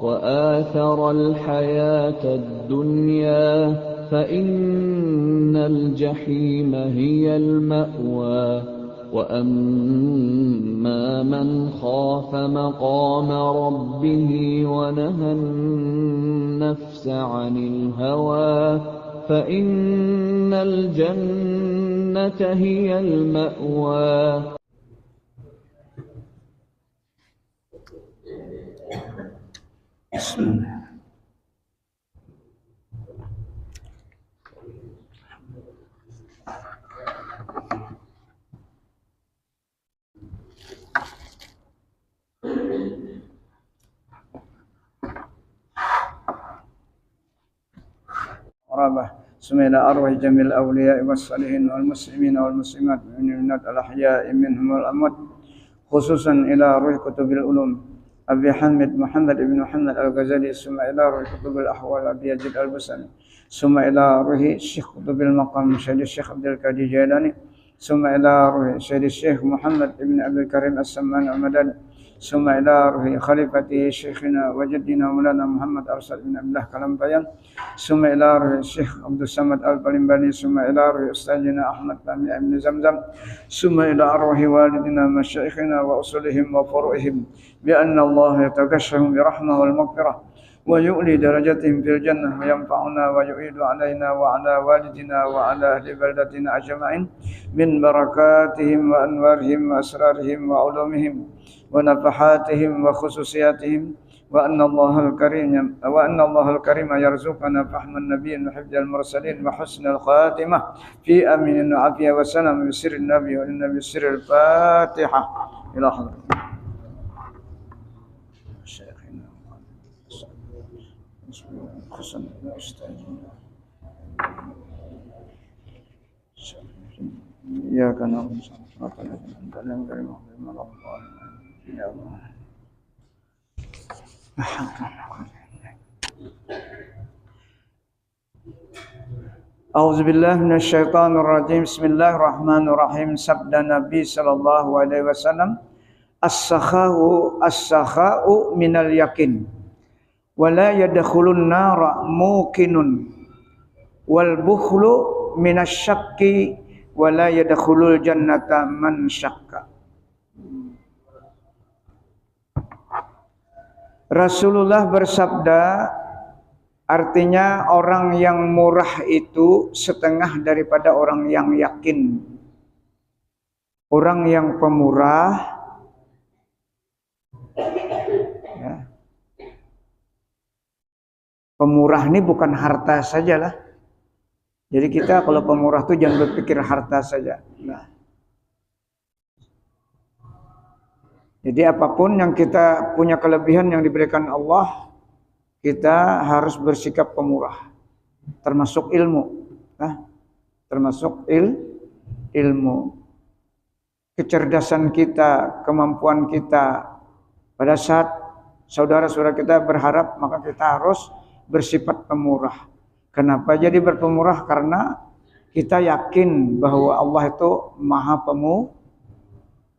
وآثر الحياة الدنيا فإن الجحيم هي المأوى وأما من خاف مقام ربه ونهى النفس عن الهوى فإن الجنة هي المأوى. بسم الله. ثم إلى أرواح جميع الأولياء والصالحين والمسلمين والمسلمات من الأحياء منهم والأموات خصوصا إلى روح كتب العلوم أبي حامد محمد بن محمد الغزالي ثم إلى روح كتب الأحوال أبي يزيد البستامي ثم إلى روح الشيخ كتب المقام سيد الشيخ عبد القادر الجيلاني ثم إلى روح سيد الشيخ محمد بن عبد الكريم السمان المدني ثم إلى روح خليفته شيخنا وجدنا مولانا محمد أرسل بن عبد الله كلام ثم إلى روح الشيخ عبد الصمد البلمباني ثم إلى روح أستاذنا أحمد بامي بن زمزم ثم إلى أرواح والدنا مشايخنا وأصولهم وفروعهم بأن الله يتغشهم برحمة والمغفرة ويؤلي درجتهم في الجنة وينفعنا ويعيد علينا وعلى والدنا وعلى أهل بلدتنا أجمعين من بركاتهم وأنوارهم وأسرارهم وعلومهم ونفحاتهم وخصوصياتهم وأن الله الكريم يرزقنا فهم النبي وحفظ المرسلين وحسن الخاتمة في أمن وعافية وسلام بسر النبي والنبي سر الفاتحة إلى حضرة شيخنا حسن أستاذنا إياك نعبد ونستعين يا الله. أعوذ بالله من الشيطان الرجيم. بسم الله الرحمن الرحيم. Sabda Nabi sallallahu alaihi wasallam, as-sakha'u minal yakin wa la yadkhulun nara muqinun wal bukhlu minasy syakki wa la yadkhulul jannata man syakka. Rasulullah bersabda, artinya orang yang murah itu setengah daripada orang yang yakin. Orang yang pemurah ya. Pemurah ini bukan harta sajalah. Jadi kita kalau pemurah itu jangan berpikir harta saja. Nah. Jadi apapun yang kita punya kelebihan yang diberikan Allah, kita harus bersikap pemurah. Termasuk ilmu. Nah, termasuk ilmu. Kecerdasan kita, kemampuan kita. Pada saat saudara-saudara kita berharap, maka kita harus bersifat pemurah. Kenapa jadi berpemurah? Karena kita yakin bahwa Allah itu maha pemurah.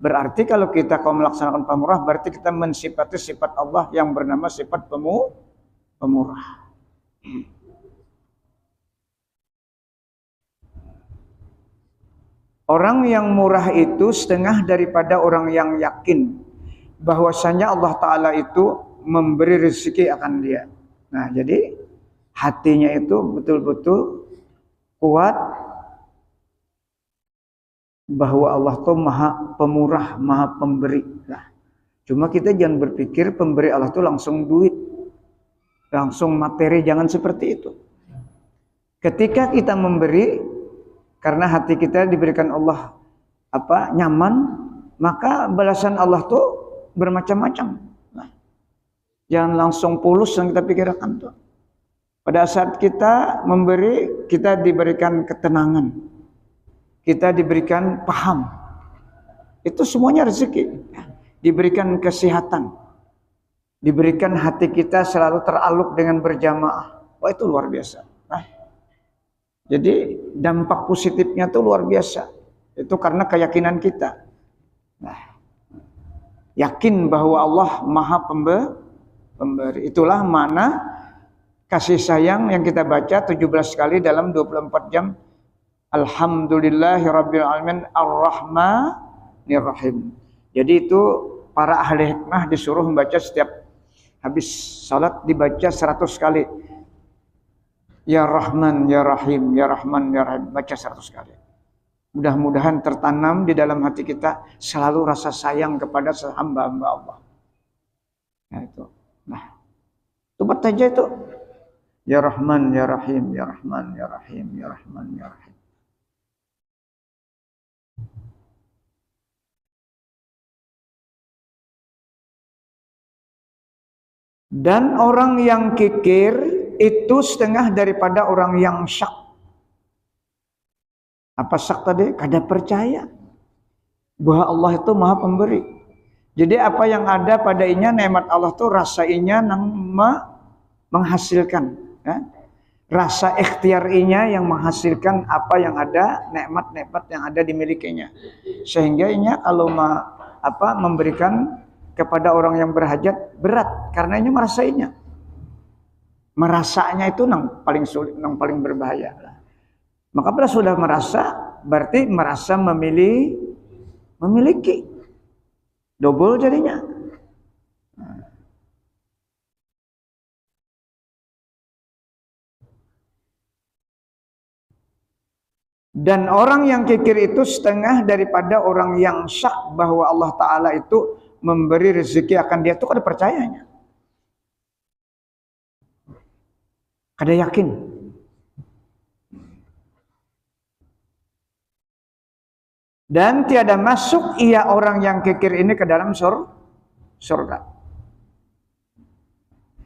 Berarti kalau kita melaksanakan pemurah, berarti kita mensifati sifat Allah yang bernama sifat pemurah. Orang yang murah itu setengah daripada orang yang yakin bahwasanya Allah Ta'ala itu memberi rezeki akan dia. Nah, jadi hatinya itu betul-betul kuat bahwa Allah itu maha pemurah, maha pemberi. Nah, cuma kita jangan berpikir pemberi Allah itu langsung duit, langsung materi, jangan seperti itu. Ketika kita memberi, karena hati kita diberikan Allah nyaman, maka balasan Allah itu bermacam-macam. Nah, jangan langsung pulus yang kita pikirkan tuh. Pada saat kita memberi, kita diberikan ketenangan. Kita diberikan paham. Itu semuanya rezeki. Diberikan kesehatan. Diberikan hati kita selalu teraluk dengan berjamaah. Wah, itu luar biasa. Nah, jadi dampak positifnya itu luar biasa. Itu karena keyakinan kita. Nah, yakin bahwa Allah maha Pemberi. Itulah makna kasih sayang yang kita baca 17 kali dalam 24 jam. Alhamdulillahirabbil alamin arrahmanir rahim. Jadi itu para ahli hikmah disuruh membaca setiap habis salat dibaca 100 kali. Ya Rahman, Ya Rahim, Ya Rahman, Ya Rahim. Baca 100 kali. Mudah-mudahan tertanam di dalam hati kita selalu rasa sayang kepada hamba-hamba Allah. Nah itu. Nah, itu saja itu. Ya Rahman, Ya Rahim, Ya Rahman, Ya Rahim, Ya Rahman, Ya Rahim. Dan orang yang kikir itu setengah daripada orang yang syak. Apa syak tadi? Kada percaya bahwa Allah itu maha pemberi. Jadi apa yang ada padanya nikmat Allah itu rasainya nang menghasilkan. Ya? Rasa ikhtiarinya yang menghasilkan apa yang ada, nikmat-nikmat yang ada dimilikinya. Sehingga inya kalau memberikan kepada orang yang berhajat berat karena ini merasainya. Merasanya itu nang paling sulit, nang paling berbahaya. Maka bila sudah merasa, berarti merasa memiliki. Double jadinya. Dan orang yang kikir itu setengah daripada orang yang syak bahwa Allah Ta'ala itu memberi rezeki akan dia itu kada percayanya. Kada yakin. Dan tiada masuk ia orang yang kikir ini ke dalam surga.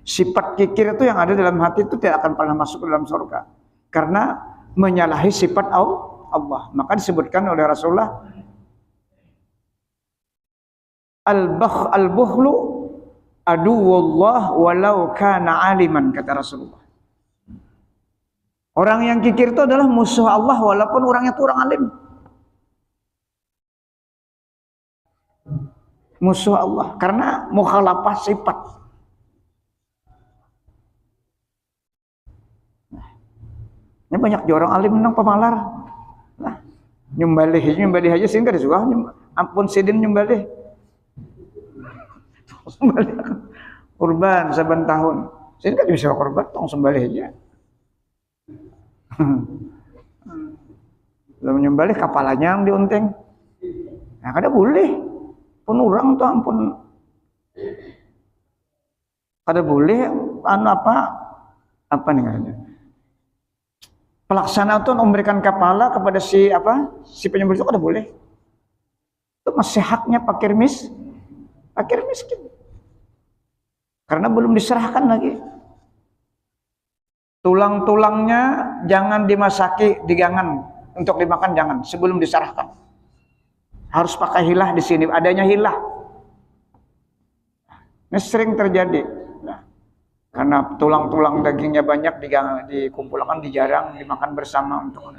Sifat kikir itu yang ada dalam hati itu tidak akan pernah masuk ke dalam surga. Karena menyalahi sifat Allah. Maka disebutkan oleh Rasulullah al-bukhlu aduwullah walau kana aliman, kata Rasulullah. Orang yang kikir itu adalah musuh Allah walaupun orangnya itu orang alim. Musuh Allah karena mukhalafah sifat. Ini banyak orang alim menang pemalar. Nah, nyembelih aja sehingga disuruh ampun sidin nyembelih. Kurban saban tahun. Sehingga bisa kurban tong sembelih aja. Belum nyembelih kepalanya yang diunting. Nah, kada boleh. Pun orang tuh ampun. Kada boleh apa nih katanya? Pelaksana itu memberikan kepala kepada si penyembelih itu kada boleh. Itu masih haknya fakir miskin. Karena belum diserahkan lagi. Tulang-tulangnya jangan dimasaki, digangan untuk dimakan, jangan sebelum diserahkan. Harus pakai hilah di sini, adanya hilah. Ini sering terjadi. Nah, karena tulang-tulang dagingnya banyak dikumpulkan, dijarang dimakan bersama untuk.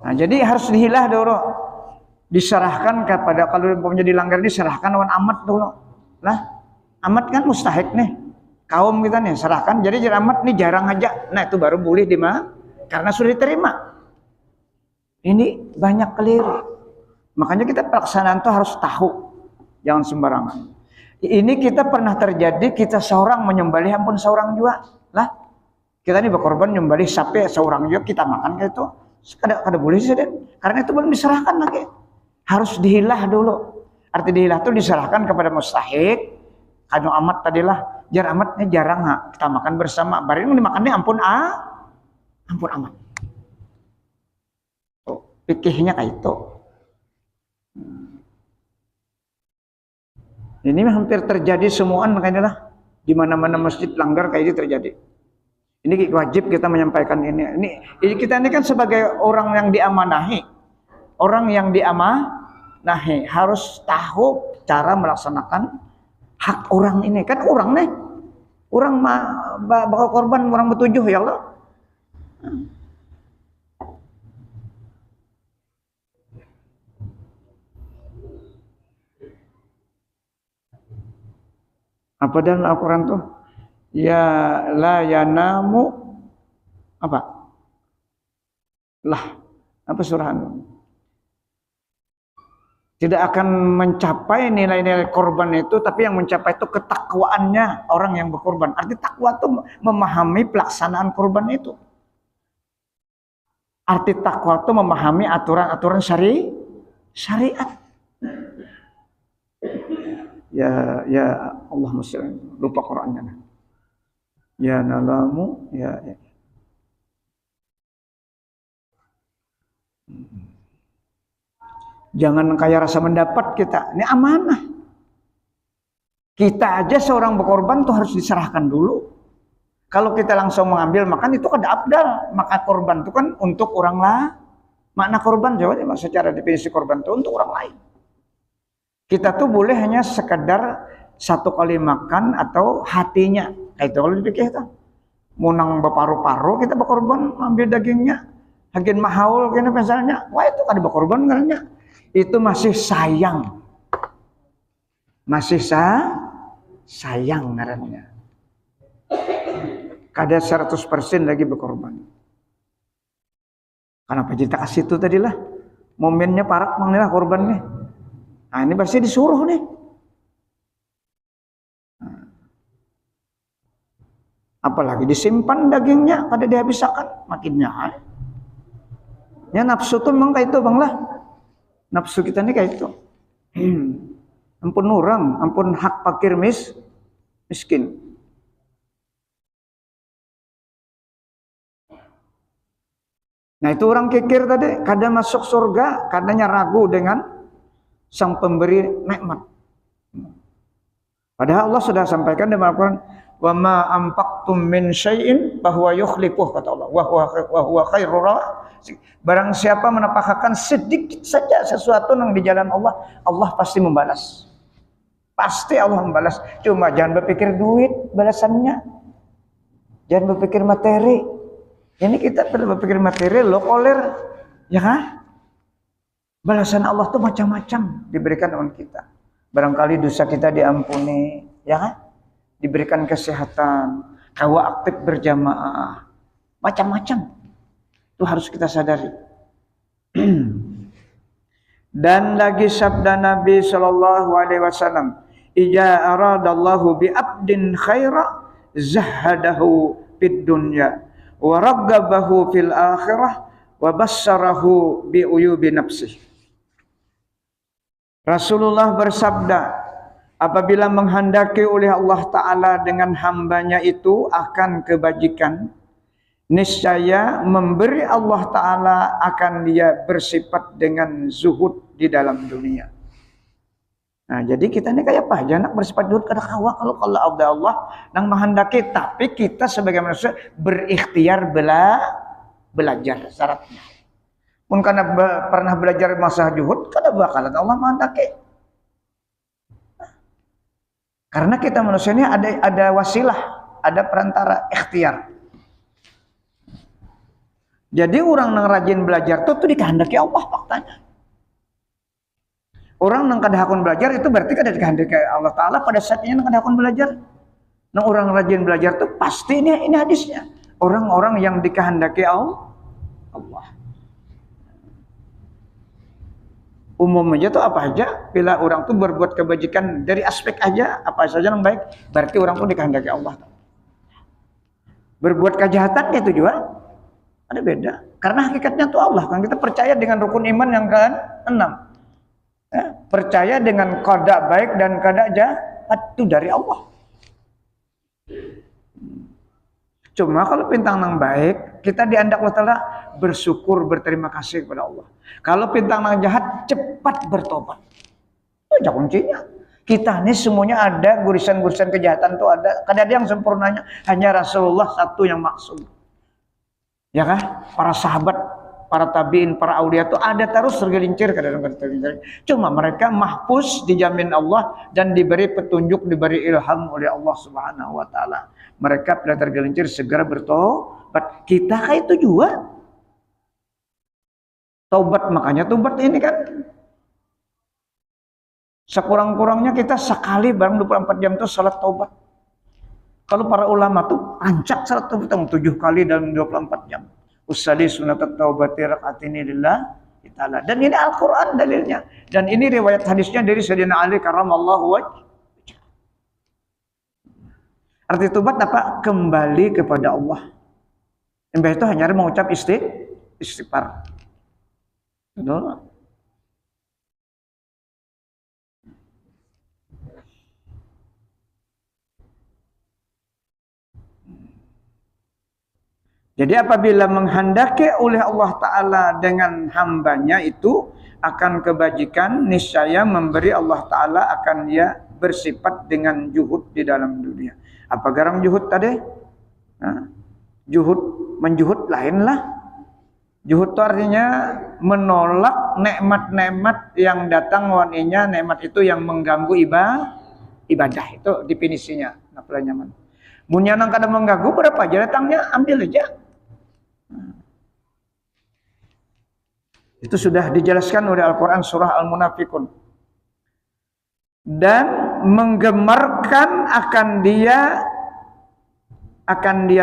Nah, jadi harus dihilah dulu. Diserahkan kepada, kalau umpamanya dilanggar diserahkan lawan amat dulu. Lah, amat kan mustahik nih. Kaum kita nih serahkan, jadi amat nih jarang aja. Nah, itu baru boleh karena sudah diterima. Ini banyak keliru. Makanya kita pelaksanaan itu harus tahu. Jangan sembarangan. Ini kita pernah terjadi, kita seorang menyembelih ampun seorang juga. Lah, kita nih berkorban nyembelih sapi seorang juga kita makan kayak itu. Kada boleh sih, karena itu belum diserahkan lagi. Harus dihilah dulu. Arti dihilah itu diserahkan kepada mustahik. Kanu amat tadilah, jar amatnya jarang kita makan bersama. Baru ini dimakannya ampun amat. Oh, pikirnya kayak itu. Ini hampir terjadi semuaan, makanya lah di mana-mana masjid langgar kayak itu terjadi. Ini wajib kita menyampaikan ini. Ini kita ini kan sebagai orang yang diamanahi. Orang yang diamanahi harus tahu cara melaksanakan hak orang ini. Kan orang nih. Orang bakal korban orang ber-7 ya Allah. Apa dalam Al-Quran tuh? Ya la yanamu apa? Lah, apa surah anu? Tidak akan mencapai nilai-nilai korban itu, tapi yang mencapai itu ketakwaannya orang yang berkorban. Arti takwa itu memahami pelaksanaan korban itu. Arti takwa itu memahami aturan-aturan syariat. Ya Allah muslim, lupa Qurannya. Ya nalamu, ya. Jangan kaya rasa mendapat kita. Ini amanah. Kita aja seorang berkorban tuh harus diserahkan dulu. Kalau kita langsung mengambil makan itu kan abdal. Maka korban itu kan untuk orang lain. Makna korban jawabnya secara definisi korban itu untuk orang lain. Kita tuh boleh hanya sekedar satu kali makan atau hatinya. Kayak itu kalau dipikir itu. Munang berparu-paru kita berkorban ambil dagingnya. Hakin mahaul kena misalnya. Wah itu kan berkorban karena itu masih sayang. Masih sayang ngarannya. Kada 100% lagi berkorban. Kenapa kita kasih itu tadilah? Momennya parak mengilah korbannya. Nah ini pasti disuruh nih. Apalagi disimpan dagingnya, kada dihabiskan, makinnya. Ya nafsu tuh memang kayak itu bang lah. Nafsu kita nih kayak itu. Ampun orang, ampun hak fakir miskin. Nah itu orang kikir tadi, kadang masuk surga, kadangnya ragu dengan sang pemberi nikmat. Padahal Allah sudah sampaikan dalam Al-Quran, wa ma anfaqtum min syai'in bahwa yukhlifuh, kata Allah, wa huwa khairur raziqin. Barang siapa menapakkan sedikit saja sesuatu yang di jalan Allah, Allah pasti membalas. Pasti Allah membalas. Cuma jangan berpikir duit balasannya. Jangan berpikir materi. Ini kita perlu berpikir materi, lo koler, ya kan? Balasan Allah tuh macam-macam diberikan oleh kita. Barangkali dosa kita diampuni, ya kan? Diberikan kesehatan, kawa aktif berjamaah, macam-macam. Itu harus kita sadari. Dan lagi sabda Nabi Shallallahu Alaihi Wasallam, "Ija aradallahu bi abdin khaira zahadahu fid dunya wa raggabahu fil akhirah wa bassarahu bi uyubi nafsih." Rasulullah bersabda, apabila menghendaki oleh Allah Ta'ala dengan hambanya itu akan kebajikan, niscaya memberi Allah Ta'ala akan dia bersifat dengan zuhud di dalam dunia. Nah jadi kita ini kayak apa? Jangan bersifat zuhud kada kawa kalau Allah nang menghendaki, tapi kita sebagai manusia berikhtiar belajar syaratnya. Pun karena pernah belajar masa juhud, kada bakalan Allah menghendaki. Karena kita manusia ini ada wasilah, ada perantara ikhtiar. Jadi orang yang rajin belajar itu dikehendaki Allah faktanya. Orang yang kada hakun belajar itu berarti kada dikehendaki Allah Ta'ala pada saatnya yang kada hakun belajar. Nah orang rajin belajar itu pasti ini hadisnya. Orang-orang yang dikehendaki Allah. Umum aja tuh apa aja, bila orang tuh berbuat kebajikan dari aspek aja, apa saja yang baik, berarti orang tuh dikehendaki Allah. Berbuat kejahatan itu juga ada beda. Karena hakikatnya tuh Allah kan, kita percaya dengan rukun iman yang ke-6. Ya, percaya dengan qada baik dan qada jahat itu dari Allah. Cuma kalau pintang yang baik, kita diandak Allah Ta'ala bersyukur, berterima kasih kepada Allah. Kalau pintang yang jahat, cepat bertobat. Itu aja kuncinya. Kita ini semuanya ada gurisan-gurisan kejahatan tuh ada. Kadang ada yang sempurnanya, hanya Rasulullah satu yang maksum. Ya kan? Para sahabat, para tabiin, para aulia itu ada terus tergelincir kadang-kadang tergelincir. Cuma mereka mahfuz dijamin Allah dan diberi petunjuk, diberi ilham oleh Allah Subhanahu wa taala. Mereka bila tergelincir segera bertobat. Kita kayak itu juga. Taubat, makanya taubat ini kan Sekurang-kurangnya kita sekali bareng 24 jam itu salat taubat. Kalau para ulama tuh rancak salat taubat 7 kali dalam 24 jam. Usalli sunatat taubati raka'atini lillah ta'ala. Dan ini Al-Qur'an dalilnya. Dan ini riwayat hadisnya dari Sayyidina Ali karramallahu wajhah. Arti taubat apa? Kembali kepada Allah. Mbah itu hanya mengucap istighfar. Betul. Jadi apabila menghendaki oleh Allah Ta'ala dengan hambanya itu akan kebajikan, niscaya memberi Allah Ta'ala akan dia bersifat dengan juhud di dalam dunia. Apa garang juhud tadi? Nah, menjuhud lainlah. Juhud itu artinya menolak nikmat-nikmat yang datang waninya, nikmat itu yang mengganggu ibadah. Itu definisinya. Nah, nyaman. Munyanang kada mengganggu berapa aja datangnya, ambil aja. Itu sudah dijelaskan oleh Al-Quran surah Al-Munafikun. Dan menggemarkan akan dia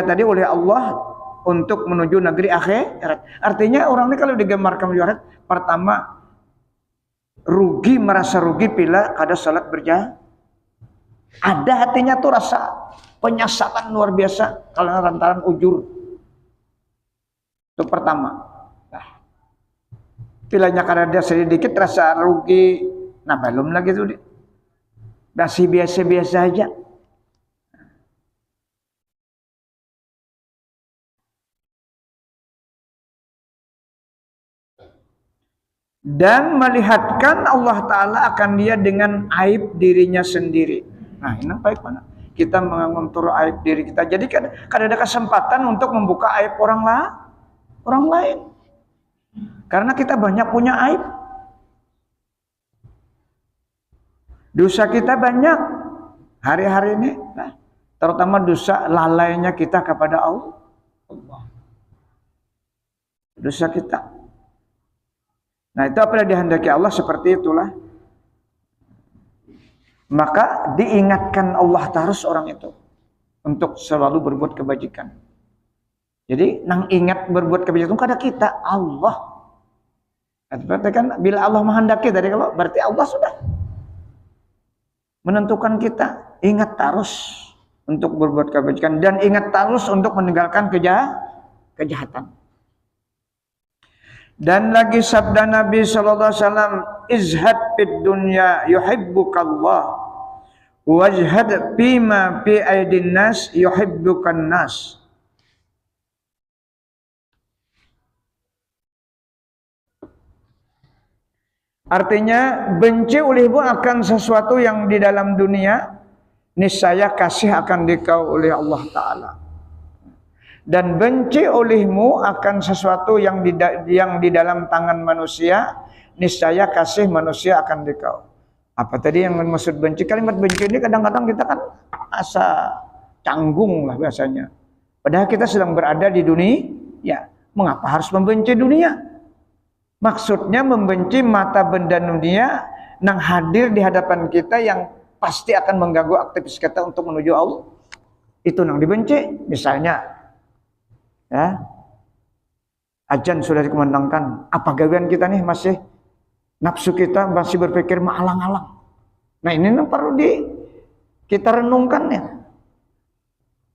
tadi oleh Allah untuk menuju negeri akhirat. Artinya orang ini kalau digemarkan menuju akhirat, pertama merasa rugi bila kada salat berjamaah. Ada hatinya tuh rasa penyesalan luar biasa kalau lantaran ujur. Itu pertama. Pilahnya karena dia sedikit rasa rugi, nah belum lagi tuh masih biasa-biasa aja. Dan melihatkan Allah Ta'ala akan dia dengan aib dirinya sendiri. Nah ini baik mana? Kita mengontrol aib diri kita. Jadi kan ada kesempatan untuk membuka aib orang lain. Karena kita banyak punya aib. Dosa kita banyak hari-hari ini. Nah, terutama dosa lalainya kita kepada Allah. Dosa kita. Nah itu apabila dihendaki Allah seperti itulah. Maka diingatkan Allah terus orang itu. Untuk selalu berbuat kebajikan. Jadi nang ingat berbuat kebajikan itu kada kita, Allah. Berarti kan bila Allah menghendaki tadi kalau berarti Allah sudah menentukan kita ingat terus untuk berbuat kebajikan dan ingat terus untuk meninggalkan kejahatan. Dan lagi sabda Nabi sallallahu alaihi wasallam, izhad fid dunya yuhibbukallah wajhad bima fi aidin nas yuhibbukan nas. Artinya benci olehmu akan sesuatu yang di dalam dunia, niscaya kasih akan dikau oleh Allah Ta'ala. Dan benci olehmu akan sesuatu yang di dalam tangan manusia, niscaya kasih manusia akan dikau. Apa tadi yang maksud benci? Kalimat benci ini kadang-kadang kita kan asa canggung lah biasanya. Padahal kita sedang berada di dunia, ya mengapa harus membenci dunia? Maksudnya membenci mata benda dunia yang hadir di hadapan kita yang pasti akan mengganggu aktivitas kita untuk menuju Allah. Itu yang dibenci. Misalnya, ya, ajan sudah dikumandangkan. Apa gawean kita nih masih nafsu kita masih berpikir maalang-alang. Nah ini perlu kita renungkan ya.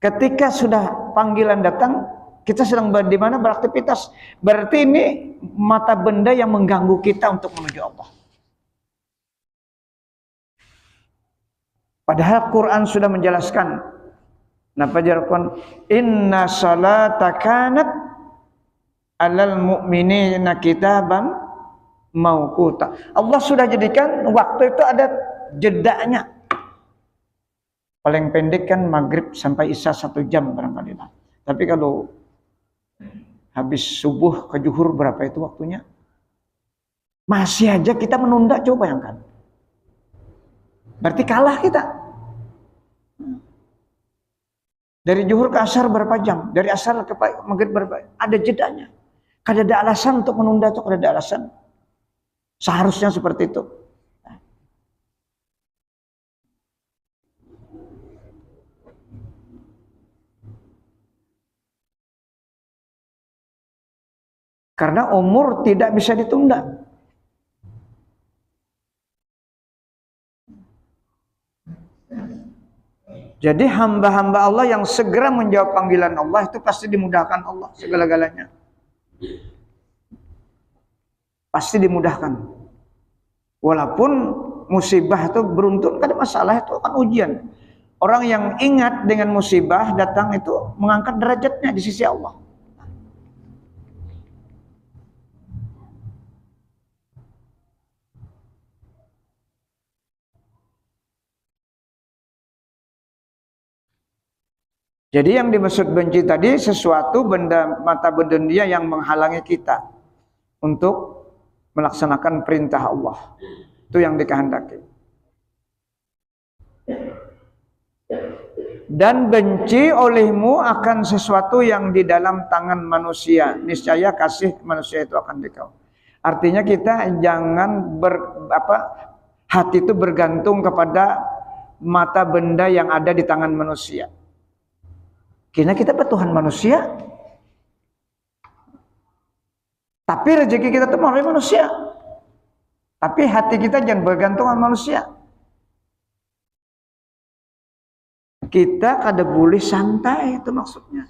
Ketika sudah panggilan datang, kita sedang di mana beraktivitas. Berarti ini mata benda yang mengganggu kita untuk menuju Allah. Padahal Quran sudah menjelaskan. Napa jarkan? Inna salata kanat alal mu'minina kitaban mauquta. Allah sudah jadikan waktu itu ada jedanya. Paling pendek kan maghrib sampai isya 1 jam barangkali. Tapi kalau habis subuh ke zuhur berapa itu waktunya? Masih aja kita menunda, coba bayangkan. Berarti kalah kita. Dari zuhur ke asar berapa jam? Dari asar ke maghrib berapa? Ada jedanya. Kada ada alasan untuk menunda itu, kada ada alasan. Seharusnya seperti itu. Karena umur tidak bisa ditunda. Jadi hamba-hamba Allah yang segera menjawab panggilan Allah itu pasti dimudahkan Allah segala-galanya. Pasti dimudahkan. Walaupun musibah itu beruntun, ada masalah itu kan ujian. Orang yang ingat dengan musibah datang itu mengangkat derajatnya di sisi Allah. Jadi yang dimaksud benci tadi sesuatu benda mata berdunia yang menghalangi kita untuk melaksanakan perintah Allah. Itu yang dikehendaki. Dan benci olehmu akan sesuatu yang di dalam tangan manusia. Niscaya kasih manusia itu akan dikau. Artinya kita jangan hati itu bergantung kepada mata benda yang ada di tangan manusia. Karena kita Tuhan manusia, tapi rezeki kita itu melalui manusia. Tapi hati kita jangan bergantung sama manusia. Kita kada boleh santai, itu maksudnya.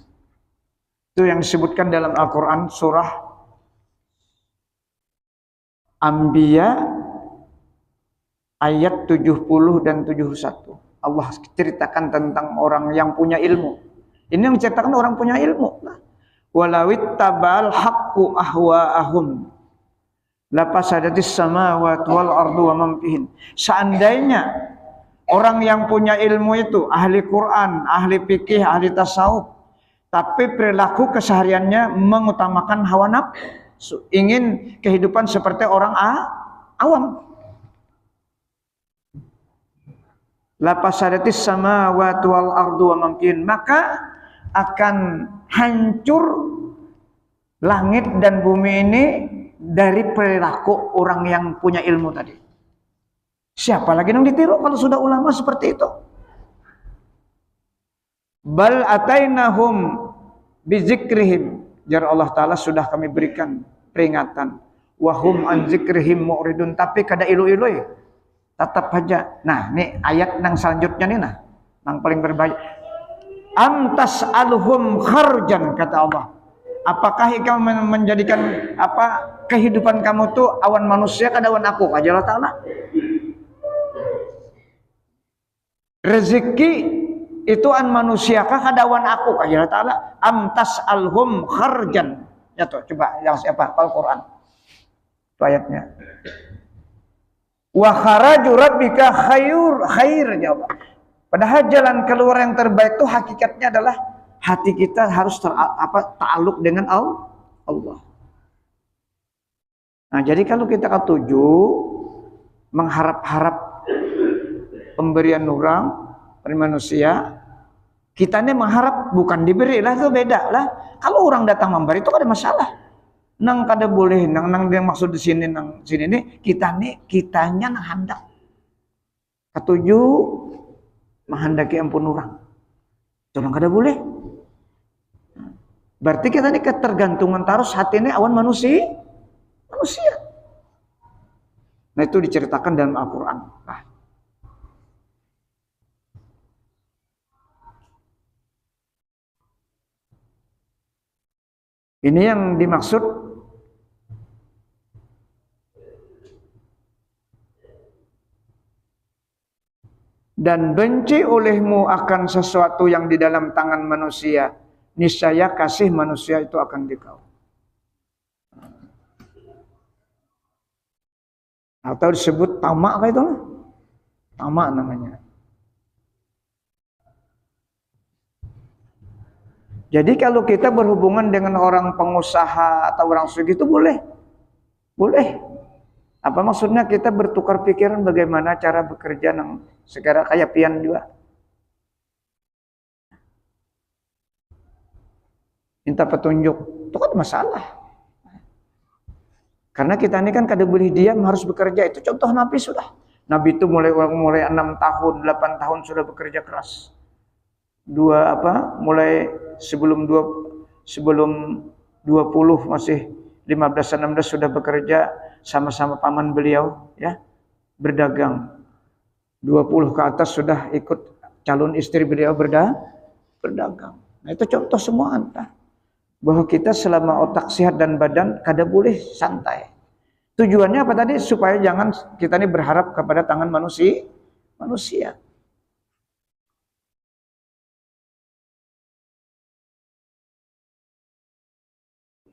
Itu yang disebutkan dalam Al-Quran surah Anbiya ayat 70 dan 71. Allah ceritakan tentang orang yang punya ilmu. Ini yang diceritakan orang punya ilmu. Walawit tabal haqqu ahwa'ahum lapasadatis samawati wal ardu wa man fihin. Seandainya orang yang punya ilmu itu ahli Quran, ahli fikih, ahli tasawuf, tapi perilaku kesehariannya mengutamakan hawa nafsu, ingin kehidupan seperti orang awam. Lapasadatis samawati wal ardu wa man fihin, maka akan hancur langit dan bumi ini dari perilaku orang yang punya ilmu tadi. Siapa lagi yang ditiru kalau sudah ulama seperti itu? Bal atainahum bizikrihim, jar Allah Ta'ala sudah kami berikan peringatan. Wahum an zikrihim mu'ridun, tapi kada ilu-ilu tetap aja. Nah, ini ayat yang selanjutnya nih yang paling berbahaya. Amtas alhum kharjan, kata Allah. Apakah kamu menjadikan kehidupan kamu tuh awan manusia kada awan aku, kata Allah Ta'ala. Rezeki itu an manusia kah kada awan aku, kata Allah Ta'ala. Amtas alhum kharjan. Ya tuh, coba yang siapa? Al-Quran. Itu ayatnya. Wa kharaju rabbika khair, jawab. Padahal jalan keluar yang terbaik itu hakikatnya adalah hati kita harus ta'aluk dengan Allah. Nah, jadi kalau kita ketuju mengharap-harap pemberian orang dari manusia, kita ini mengharap bukan diberi lah, itu beda lah. Kalau orang datang memberi itu ada masalah. Nang kada boleh, nang yang maksud di sini nang sini nih kitanya nang hendak ketuju menghendaki ampun orang. Jangan kada boleh. Berarti kita ini ketergantungan terus hati ini awan manusia. Nah, itu diceritakan dalam Al-Quran. Nah. Ini yang dimaksud dan benci olehmu akan sesuatu yang di dalam tangan manusia, niscaya kasih manusia itu akan dikau. Atau disebut tamak kayak itu lah. Tamak namanya. Jadi kalau kita berhubungan dengan orang pengusaha atau orang sugih itu boleh. Boleh. Apa maksudnya kita bertukar pikiran bagaimana cara bekerja nang segera kayak pian juga. Minta petunjuk, itu kan masalah. Karena kita ini kan kada boleh diam, harus bekerja. Itu contoh Nabi sudah. Nabi itu mulai 6 tahun, 8 tahun sudah bekerja keras. Mulai sebelum 20 masih 15-16 sudah bekerja sama-sama paman beliau, ya, berdagang. 20 ke atas sudah ikut calon istri beliau berdagang. Nah, itu contoh semua anta. Bahwa kita selama otak sehat dan badan kada boleh santai. Tujuannya apa tadi? Supaya jangan kita ini berharap kepada tangan manusia.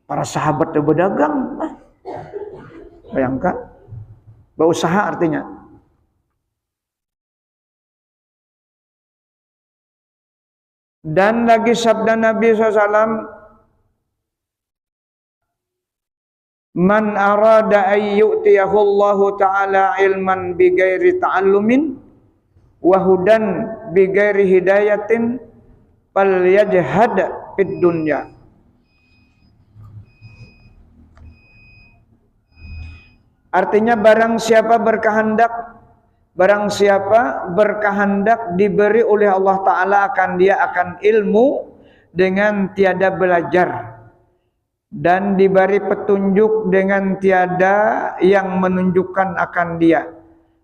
Para sahabat yang berdagang, bayangkan, berusaha artinya. Dan lagi sabda Nabi SAW, man arada ay yu'tiyahu Allahu ta'ala ilman bighairi ta'allumin wa hudan bighairi hidayatin falyajhad fid dunya. Artinya barang siapa berkehendak diberi oleh Allah Ta'ala akan ilmu dengan tiada belajar, dan diberi petunjuk dengan tiada yang menunjukkan akan dia,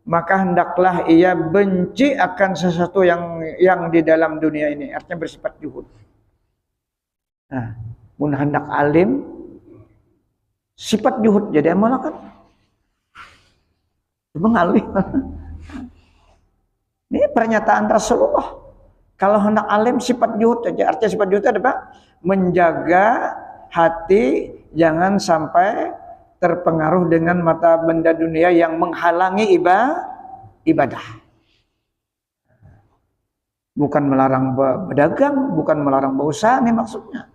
maka hendaklah ia benci akan sesuatu yang di dalam dunia ini. Artinya bersifat juhud. Nah, mun hendak alim sifat juhud jadi amal kan mengalih. Ini pernyataan Rasulullah. Kalau hendak alim sifat juhud saja. Artinya sifat juhud itu apa? Menjaga hati jangan sampai terpengaruh dengan mata benda dunia yang menghalangi ibadah. Bukan melarang berdagang, bukan melarang berusaha, ini maksudnya.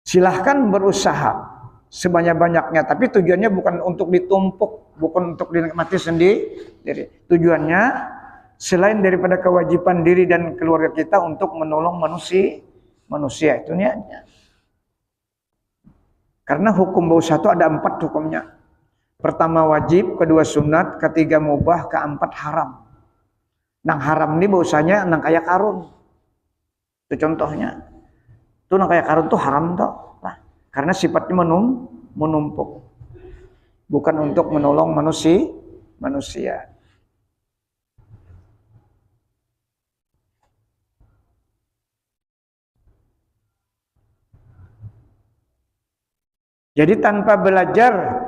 Silahkan berusaha sebanyak-banyaknya, tapi tujuannya bukan untuk ditumpuk, bukan untuk dinikmati sendiri. Tujuannya selain daripada kewajiban diri dan keluarga kita untuk menolong manusia itu niatnya. Karena hukum berusaha itu ada 4 hukumnya. Pertama wajib, kedua sunat, ketiga mubah, keempat haram. Nang haram ini bahusanya nang kaya karun. Itu contohnya. Itu nang kaya karun tuh haram toh. Karena sifatnya menumpuk. Bukan untuk menolong manusia. Jadi tanpa belajar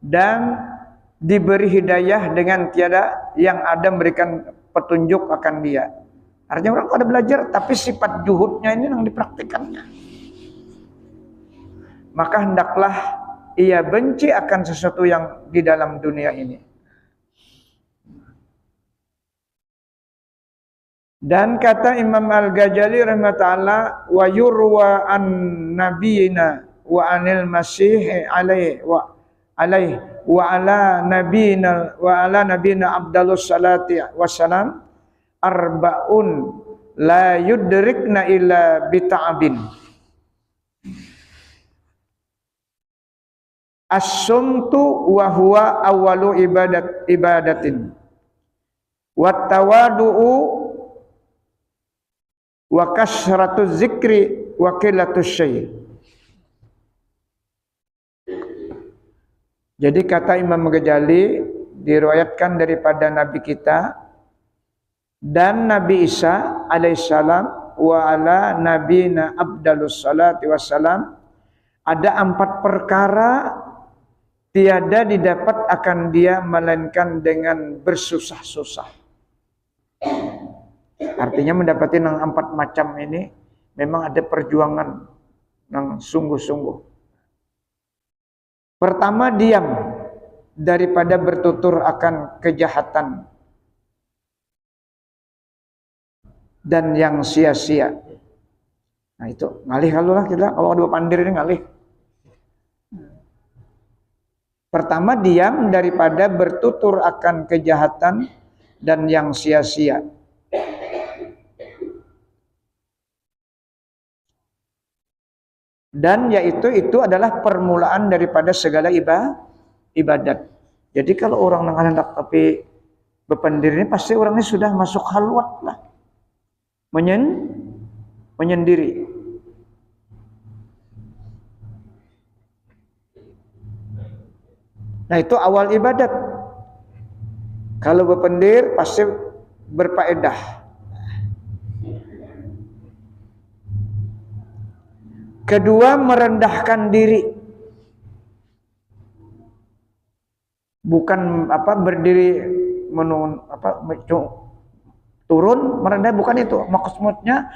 dan diberi hidayah dengan tiada yang ada memberikan petunjuk akan dia. Artinya orang ada belajar tapi sifat juhudnya ini yang dipraktikannya. Maka hendaklah ia benci akan sesuatu yang di dalam dunia ini. Dan kata Imam Al-Ghazali rahimahullah, wa yurwa an nabiyina wa anil masih alaihi wa ala nabiyina abdalus salati wassalam arba'un la yudrikna illa bita'abin. As-sumtu wa huwa awwalu ibadatin wat tawadu'u wa kasratu zikri wa qillatu syai'. Jadi kata Imam Ghazali diriwayatkan daripada Nabi kita dan Nabi Isa alaihissalam wa ala nabiyina abdalus salati wassalam, ada 4 perkara tiada didapat akan dia melainkan dengan bersusah-susah. Artinya mendapati yang 4 macam ini memang ada perjuangan yang sungguh-sungguh. Pertama, diam daripada bertutur akan kejahatan dan yang sia-sia. Nah itu ngalih kalau lah kita, kalau ada pandir ini ngalih. Pertama, diam daripada bertutur akan kejahatan dan yang sia-sia. Dan yaitu itu adalah permulaan daripada segala ibadat. Jadi kalau orang hendak tapi berpendir ini pasti orangnya sudah masuk halwat lah. menyendiri. Nah, itu awal ibadat. Kalau berpendir pasti berfaedah. Kedua, merendahkan diri. Bukan berdiri turun merendah, bukan itu. Maksudnya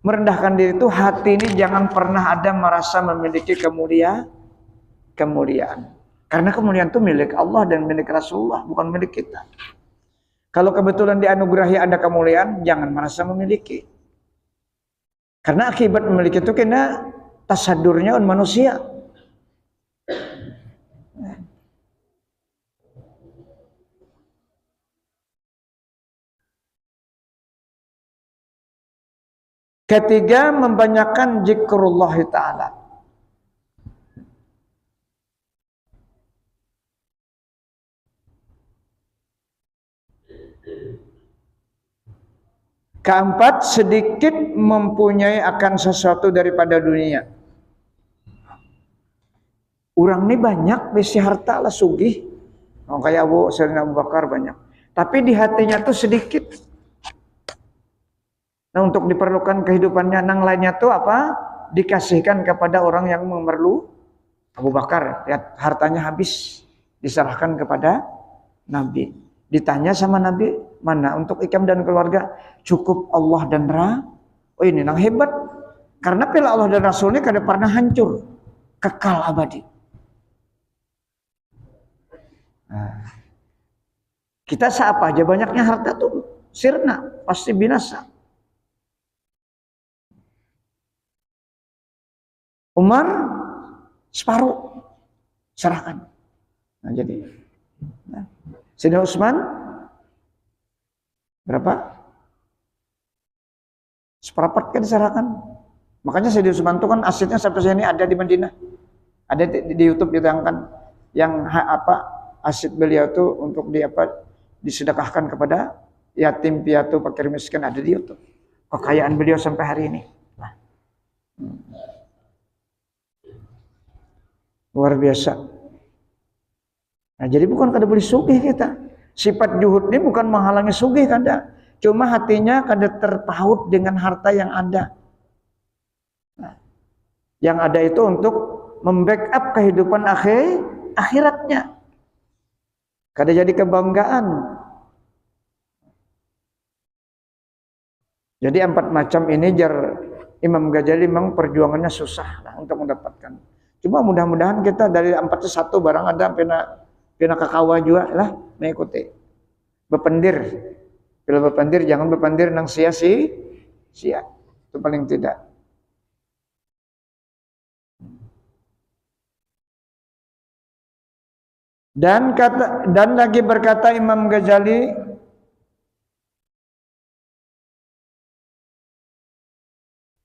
merendahkan diri itu hati ini jangan pernah ada merasa memiliki kemuliaan. Karena kemuliaan itu milik Allah dan milik Rasulullah, bukan milik kita. Kalau kebetulan dianugerahi ada kemuliaan, jangan merasa memiliki. Karena akibat memiliki itu kena tasadurnya manusia. Ketiga, membanyakkan zikrullah ta'ala. Keempat, sedikit mempunyai akan sesuatu daripada dunia. Orang ini banyak besi harta lah sugih. Kayak Sayyidina Abu Bakar banyak. Tapi di hatinya tuh sedikit. Nah, untuk diperlukan kehidupannya, nang lainnya tuh apa? Dikasihkan kepada orang yang memerlu. Abu Bakar, lihat hartanya habis, diserahkan kepada Nabi. Ditanya sama Nabi, mana untuk ikam dan keluarga? Cukup Allah dan Oh, ini nang hebat. Karena pila Allah dan Rasulnya kada pernah hancur, kekal abadi. Nah, kita siapa aja banyaknya harta tuh sirna, pasti binasa. Umar separuh serahkan. Nah, jadi Sayyidina Utsman berapa? Seperempat kan diserahkan. Makanya Sayyidina Utsman itu kan asetnya sampai sini ada di Madinah. Ada di YouTube ditayangkan yang aset beliau itu untuk disedekahkan kepada yatim piatu fakir miskin, ada di YouTube. Kekayaan beliau sampai hari ini. Nah. Luar biasa. Nah, jadi bukan kada boleh sugih kita. Sifat juhud ini bukan menghalangi sugih kada. Cuma hatinya kada terpaut dengan harta yang ada. Nah, yang ada itu untuk membackup kehidupan akhiratnya. Kada jadi kebanggaan. Jadi 4 macam ini jar Imam Ghazali memang perjuangannya susah lah untuk mendapatkan. Cuma mudah-mudahan kita dari 4 barang ada pina kakawa juga lah mengikuti. Bependir. Bila bependir jangan bependir nang sia-sia. Itu paling tidak. Dan lagi berkata Imam Ghazali,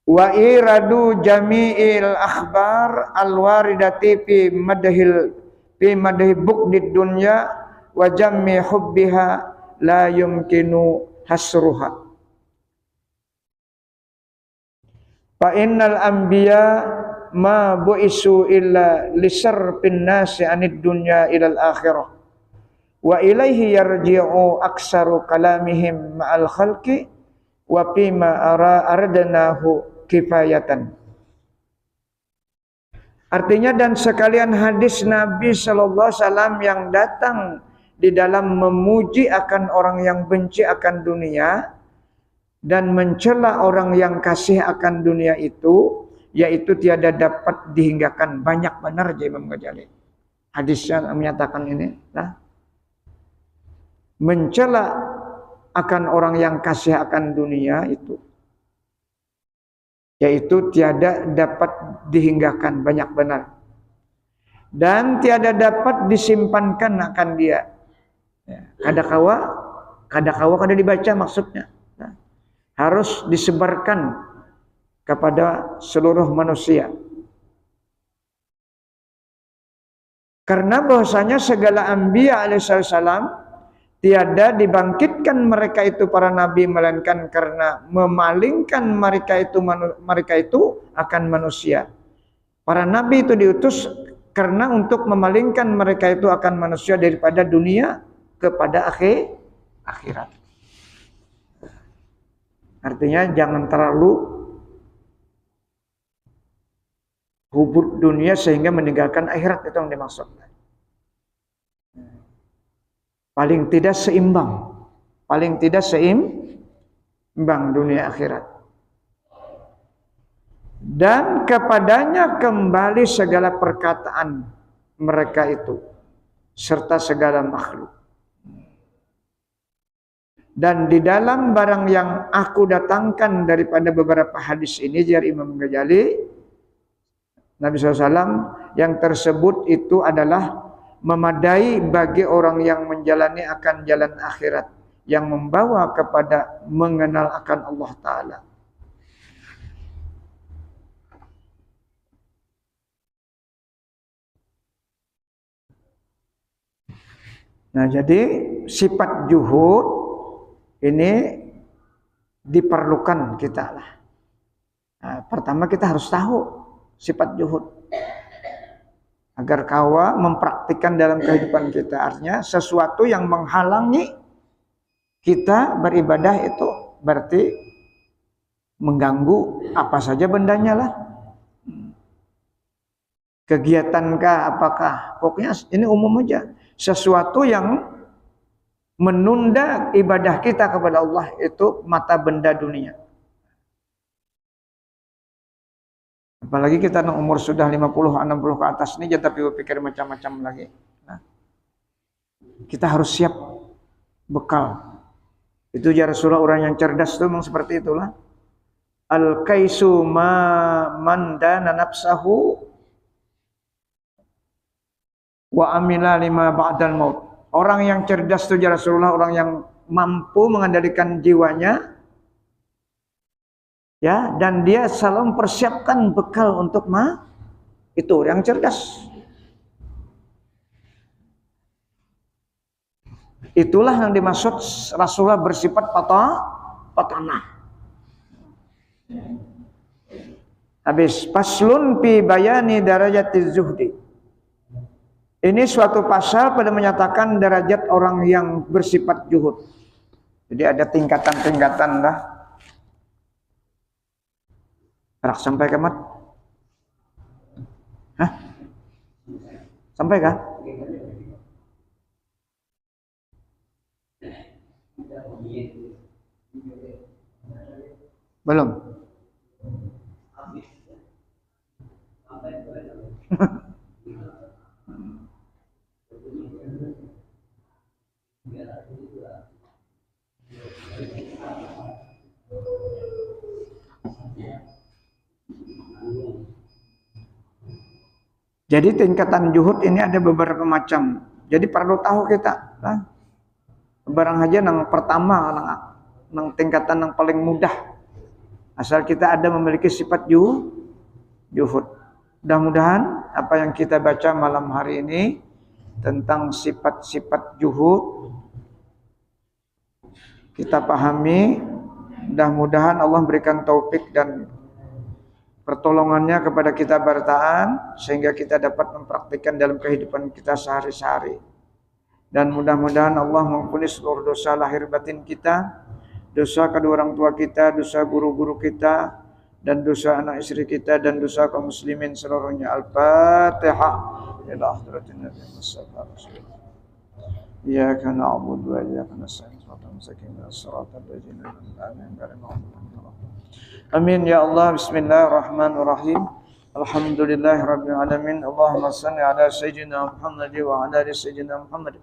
wa iradu jami'il akhbar alwaridati fi madhi buqdid dunya wa jammi hubbiha la yumkinu hasruha. Fa innal anbiya ma bu'isu illa lisarfin nasi anid dunya ilal akhirah wa ilaihi yarji'u aksaru kalamihim ma'al khalqi wa fima aradnahu kifayatan. Artinya, dan sekalian hadis Nabi sallallahu alaihi wasallam yang datang di dalam memuji akan orang yang benci akan dunia dan mencela orang yang kasih akan dunia itu, yaitu tiada dapat dihinggakan. Banyak benar Imam Ghazali. Hadisnya menyatakan ini, nah, mencela akan orang yang kasih akan dunia itu, yaitu tiada dapat dihinggakan, banyak benar, dan tiada dapat disimpankan akan dia. Kada dibaca maksudnya. Nah, harus disebarkan kepada seluruh manusia. Karena bahwasanya segala anbiya alaihissalam tiada dibangkitkan mereka itu para nabi melainkan karena memalingkan mereka itu akan manusia. Para nabi itu diutus karena untuk memalingkan mereka itu akan manusia daripada dunia kepada akhirat. Artinya jangan terlalu hubur dunia sehingga meninggalkan akhirat, itu yang dimaksud. Paling tidak seimbang dunia akhirat. Dan kepadanya kembali segala perkataan mereka itu serta segala makhluk. Dan di dalam barang yang aku datangkan daripada beberapa hadis ini, jar Imam Ghazali, Nabi SAW yang tersebut itu adalah memadai bagi orang yang menjalani akan jalan akhirat yang membawa kepada mengenal akan Allah Ta'ala. Nah, jadi sifat juhud ini diperlukan kita lah. Nah, pertama kita harus tahu sifat juhud agar kawa mempraktikkan dalam kehidupan kita. Artinya sesuatu yang menghalangi kita beribadah itu berarti mengganggu apa saja bendanya lah. Kegiatankah, apakah, pokoknya ini umum aja. Sesuatu yang menunda ibadah kita kepada Allah itu mata benda dunia. Apalagi kita umur sudah 50, 60 ke atas ini, tapi berpikir macam-macam lagi. Nah, kita harus siap bekal. Itu ya Rasulullah, orang yang cerdas itu memang seperti itulah. Al-kaisu man dana nafsahu wa amila lima ba'dal maut. Orang yang cerdas itu ya Rasulullah, orang yang mampu mengendalikan jiwanya, ya, dan dia selalu mempersiapkan bekal untuk itu yang cerdas. Itulah yang dimaksud Rasulullah bersifat patanah. Habis faslun fi bayani darajatiz zuhdi. Ini suatu pasal pada menyatakan derajat orang yang bersifat zuhud. Jadi ada tingkatan-tingkatan lah. Rak sampai ke mat? Hah? Sampai kah? Belum. Jadi tingkatan juhud ini ada beberapa macam. Jadi perlu tahu kita. Nah, barang aja yang pertama, yang tingkatan yang paling mudah. Asal kita ada memiliki sifat juhud. Mudah-mudahan apa yang kita baca malam hari ini tentang sifat-sifat juhud kita pahami. Mudah-mudahan Allah berikan taufik dan pertolongannya kepada kita bertahan sehingga kita dapat mempraktikkan dalam kehidupan kita sehari-hari. Dan mudah-mudahan Allah mengampuni seluruh dosa lahir batin kita, dosa kedua orang tua kita, dosa guru-guru kita, dan dosa anak istri kita, dan dosa kaum muslimin seluruhnya. Al-Fatihah. Ila hadratin Nabi Mustafa Rasulullah. Iyyaka na'budu wa iyyaka nasta'in. Shiratal ladzina an'amta 'alaihim. Amin ya Allah. Bismillahirrahmanirrahim. Alhamdulillahirabbil alamin. Allahumma shalli ala sayyidina Muhammad wa ala ali sayyidina Muhammad.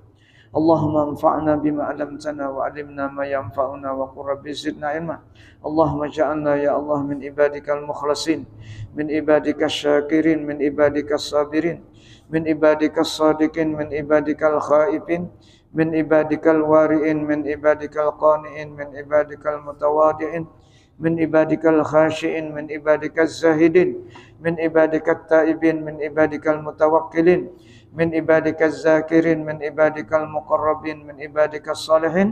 Allahumma anfa'na bima 'allamtana wa 'allimna ma yanfa'una wa qur rabbi zidna ilma. Allahumma ja'alna ya Allah min ibadikal mukhlasin, min ibadikas syakirin, min ibadikas sabirin, min ibadikas sadiqin, min ibadikal khaifin, min ibadikal wari'in, min ibadikal qani'in, min ibadikal mutawadi'in, من عبادك الخاشعين من عبادك الزاهدين من عبادك التائبين من عبادك المتوكلين من عبادك الذاكرين من عبادك المقربين من عبادك الصالحين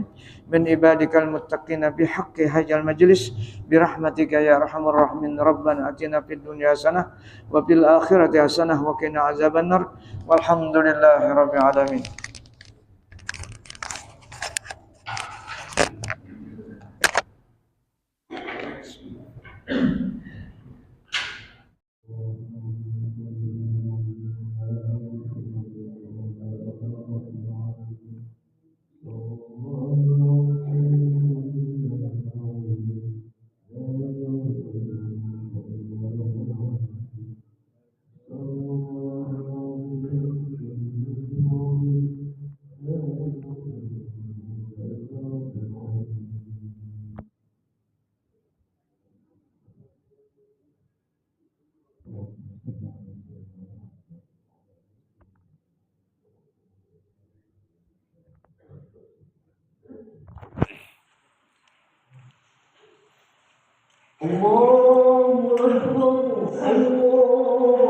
من عبادك المتقين بحق هذا المجلس برحمتك يا أرحم الراحمين ربنا آتنا في الدنيا حسنة وفي الآخرة حسنة وقنا عذاب النار والحمد لله رب العالمين. الله أكبر الله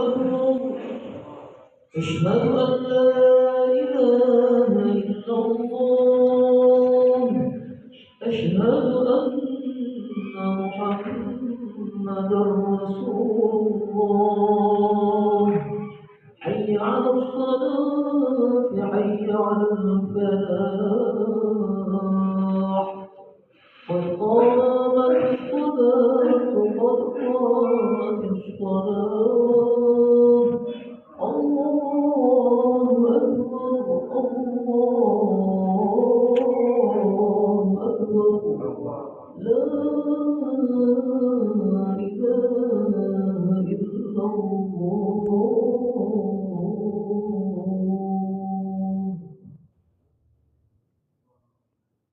أكبر أشهد أن لا إله إلا الله أشهد أن محمدا رسول الله حي على الصلاة حي على الفلاح قد قامت الصلاة قد قامت الصلاة الله أكبر الله أكبر لا إله إلا الله